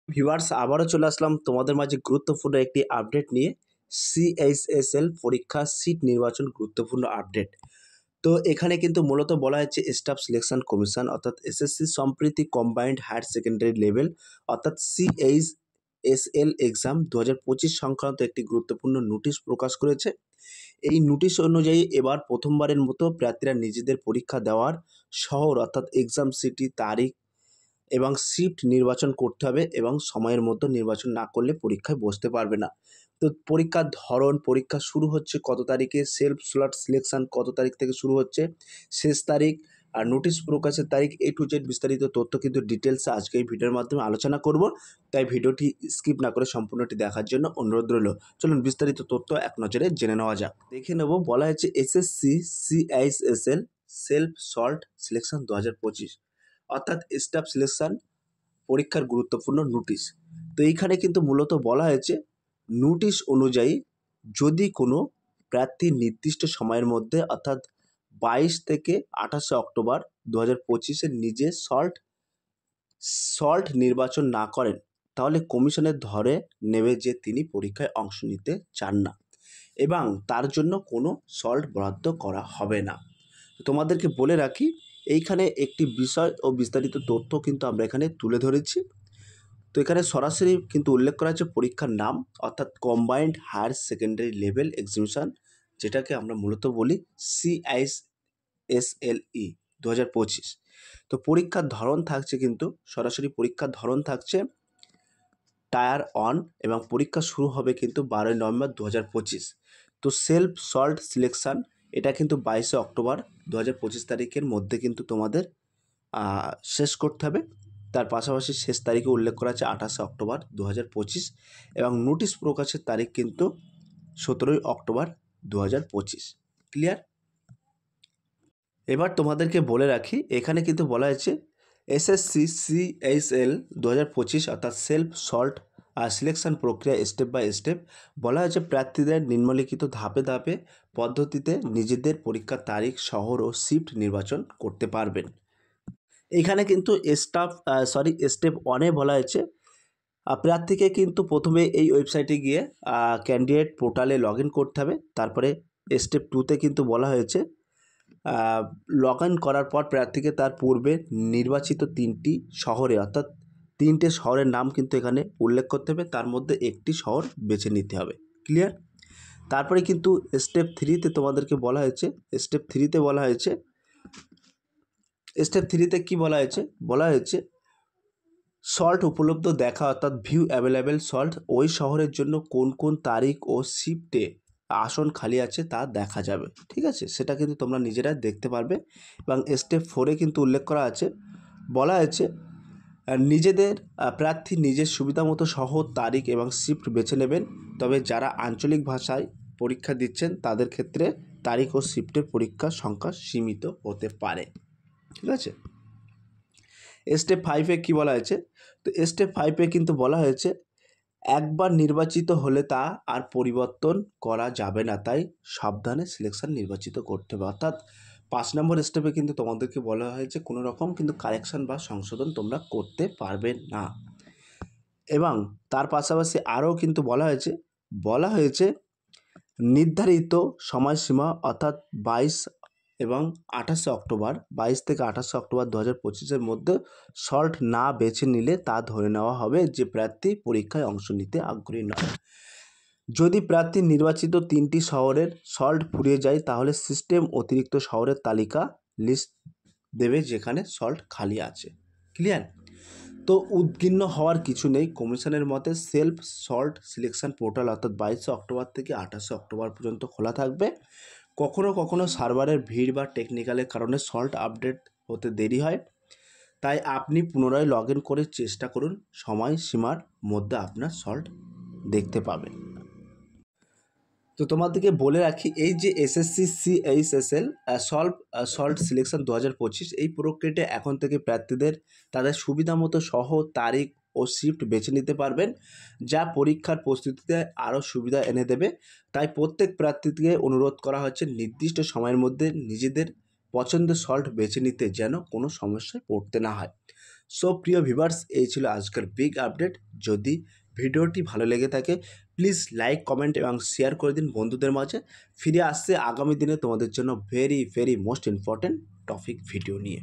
Viewers আবারও চলে আসলাম তোমাদের মাঝে গুরুত্বপূর্ণ একটি আপডেট নিয়ে। সিএইচএসএল পরীক্ষা সিট নির্বাচন গুরুত্বপূর্ণ আপডেট। তো এখানে কিন্তু মূলত বলা হচ্ছে স্টাফ সিলেকশন কমিশন অর্থাৎ এসএসসি সম্প্রতি কম্বাইন্ড হায়ার সেকেন্ডারি লেভেল অর্থাৎ সিএইচএসএল এক্সাম 2025 সংক্রান্ত একটি গুরুত্বপূর্ণ নোটিশ প্রকাশ করেছে। এই নোটিশ অনুযায়ী এবার প্রথমবারের মতো প্রার্থীরা নিজেদের পরীক্ষা দেওয়ার শহর অর্থাৎ এক্সাম সিটি তারিখ এবং শিফট নির্বাচন করতে হবে এবং সময়ের মধ্যে নির্বাচন না করলে পরীক্ষায় বসতে পারবে না। তো পরীক্ষার ধরন, পরীক্ষা শুরু হচ্ছে কত তারিখে, সেলফ স্লট সিলেকশন কত তারিখ থেকে শুরু হচ্ছে, শেষ তারিখ আর নোটিশ প্রকাশের তারিখ A to Z বিস্তারিত তথ্য কিন্তু ডিটেলসে আজকে এই ভিডিওর মাধ্যমে আলোচনা করব। তাই ভিডিওটি স্কিপ না করে সম্পূর্ণটি দেখার জন্য অনুরোধ রইল। চলুন বিস্তারিত তথ্য এক নজরে জেনে নেওয়া যাক। দেখে নেব, বলা হয়েছে SSC CHSL self salt selection 2025 অর্থাৎ স্টাফ সিলেকশন পরীক্ষার গুরুত্বপূর্ণ নোটিশ। তো এইখানে কিন্তু মূলত বলা হয়েছে নোটিশ অনুযায়ী যদি কোনো প্রার্থী নির্দিষ্ট সময়ের মধ্যে অর্থাৎ 22 থেকে 28 অক্টোবর 2025 নিজে সল্ট নির্বাচন না করেন তাহলে কমিশনের ধরে নেবে যে তিনি পরীক্ষায় অংশ নিতে চান না এবং তার জন্য কোনো সল্ট বরাদ্দ করা হবে না। তোমাদেরকে বলে রাখি, এইখানে একটি বিষয় ও বিস্তারিত তথ্য কিন্তু আমরা এখানে তুলে ধরেছি। তো এখানে সরাসরি কিন্তু উল্লেখ করা হচ্ছে পরীক্ষার নাম অর্থাৎ combined higher secondary level examination, যেটাকে আমরা মূলত বলি সিআইএসএলই 2025। তো পরীক্ষার ধরন থাকছে কিন্তু সরাসরি পরীক্ষার ধরন থাকছে টায়ার অন এবং পরীক্ষা শুরু হবে কিন্তু 12 নভেম্বর 2025। তো সেলফ সল্ট সিলেকশান এটা কিন্তু 22 অক্টোবর 2025 তারিখের মধ্যে কিন্তু তোমাদের শেষ করতে হবে। তার পাশাপাশি শেষ তারিখে উল্লেখ করা আছে 28 অক্টোবর 2025 এবং নোটিশ প্রকাশের তারিখ কিন্তু 17 অক্টোবর 2025। ক্লিয়ার? এবার তোমাদেরকে বলে রাখি, এখানে কিন্তু বলা হয়েছে এসএসসি সিএইচএল 2025 অর্থাৎ সেলফ সল্ট সিলেকশন প্রক্রিয়া স্টেপ বাই স্টেপ। বলা হয়েছে প্রার্থীদের নিম্নলিখিত ধাপে ধাপে পদ্ধতিতে নিজেদের পরীক্ষার তারিখ, শহর ও শিফট নির্বাচন করতে পারবেন। এখানে কিন্তু স্টেপ 1-এ বলা হয়েছে প্রার্থীকে কিন্তু প্রথমে এই ওয়েবসাইটে গিয়ে ক্যান্ডিডেট পোর্টালে লগ ইন করতে হবে। তারপরে স্টেপ 2-তে কিন্তু বলা হয়েছে লগ ইন করার পর প্রার্থীকে তার পূর্বে নির্বাচিত 3টি শহরে অর্থাৎ 3টে শহরের নাম কিন্তু এখানে উল্লেখ করতে হবে, তার মধ্যে একটি শহর বেছে নিতে হবে। ক্লিয়ার? তারপরে কিন্তু স্টেপ 3-তে তোমাদেরকে বলা হয়েছে স্টেপ 3-তে কি বলা হয়েছে, বলা হয়েছে সল্ট উপলব্ধ দেখা অর্থাৎ ভিউ অ্যাভেলেবেল সল্ট, ওই শহরের জন্য কোন কোন তারিখ ও শিফটে আসন খালি আছে তা দেখা যাবে। ঠিক আছে, সেটা কিন্তু তোমরা নিজেরা দেখতে পারবে। এবং স্টেপ 4-এ কিন্তু উল্লেখ করা আছে, বলা হয়েছে নিজেদের প্রার্থী নিজের সুবিধা মতো শহর, তারিখ এবং শিফট বেছে নেবেন। তবে যারা আঞ্চলিক ভাষায় পরীক্ষা দিচ্ছেন তাদের ক্ষেত্রে তারিখ ও শিফটের পরীক্ষার সংখ্যা সীমিত হতে পারে। ঠিক আছে? স্টেপ 5-এ কী বলা হয়েছে, তো স্টেপ 5-এ কিন্তু বলা হয়েছে একবার নির্বাচিত হলে তা আর পরিবর্তন করা যাবে না, তাই সাবধানে সিলেকশন নির্বাচিত করতে হবে। অর্থাৎ 5 নম্বর স্টেপে কিন্তু তোমাদেরকে বলা হয়েছে কোনো রকম কিন্তু কারেকশান বা সংশোধন তোমরা করতে পারবে না। এবং তার পাশাপাশি আরও কিন্তু বলা হয়েছে নির্ধারিত সময়সীমা অর্থাৎ 22 এবং 28 অক্টোবর 22 থেকে 28 অক্টোবর 2025-এর মধ্যে সল্ট না বেছে নিলে তা ধরে নেওয়া হবে যে প্রার্থী পরীক্ষায় অংশ নিতে আগ্রহী নয়। যদি প্রার্থী নির্বাচিত 3টি শহরের সল্ট ফুরিয়ে যায় তাহলে সিস্টেম অতিরিক্ত শহরের তালিকা লিস্ট দেবে যেখানে সল্ট খালি আছে। ক্লিয়ার? তো উদ্বিগ্ন হওয়ার কিছু নেই। কমিশনের মতে সেলফ সল্ট সিলেকশন পোর্টাল অর্থাৎ 22 অক্টোবর থেকে 28 অক্টোবর পর্যন্ত খোলা থাকবে। কখনো কখনো সার্ভারের ভিড় বা টেকনিক্যালের কারণে সল্ট আপডেট হতে দেরি হয়, তাই আপনি পুনরায় লগ ইন করে চেষ্টা করুন, সময়সীমার মধ্যে আপনার সল্ট দেখতে পাবেন। তো তোমাদেরকে বলে রাখি, এই যে এসএসসি সিএইচএসএল সল্ট সিলেকশন 2025 এই প্রক্রিয়াটা এখন থেকে প্রার্থীদের তাদের সুবিধা মতো শহর, তারিখ ও শিফট বেছে নিতে পারবেন, যা পরীক্ষার প্রস্তুতিতে আরও সুবিধা এনে দেবে। তাই প্রত্যেক প্রার্থীকে অনুরোধ করা হচ্ছে নির্দিষ্ট সময়ের মধ্যে নিজেদের পছন্দের সল্ট বেছে নিতে, যেন কোনো সমস্যায় পড়তে না হয়। সো প্রিয় ভিউয়ার্স, এই ছিল আজকের বিগ আপডেট। যদি ভিডিওটি ভালো লেগে থাকে প্লিজ লাইক, কমেন্ট এবং শেয়ার করে দিন বন্ধুদের মাঝে। ফিরে আসছে আগামী দিনে তোমাদের জন্য very most important topic video নিয়ে।